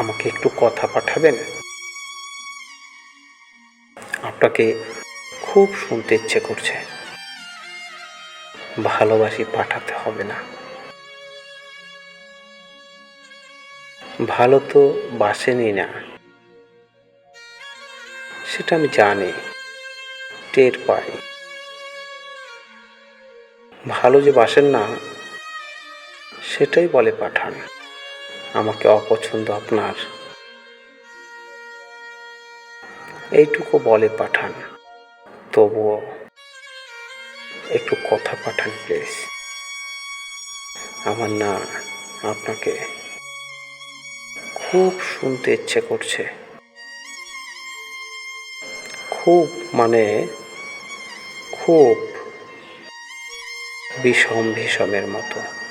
আমাকে একটু কথা পাঠাবেন? আপনাকে খুব শুনতে ইচ্ছে করছে। ভালোবাসি পাঠাতে হবে না। ভালো তো বাসেনই না, সেটা আমি জানি, টের পাই। ভালো যে বাসেন না, সেটাই বলে পাঠান। আমাকে অপছন্দ আপনার, এইটুকু বলে পাঠান। তবুও একটু কথা পাঠান প্লিজ। আমার না আপনাকে খুব শুনতে ইচ্ছে করছে। খুব মানে খুব, বিষমের মতো।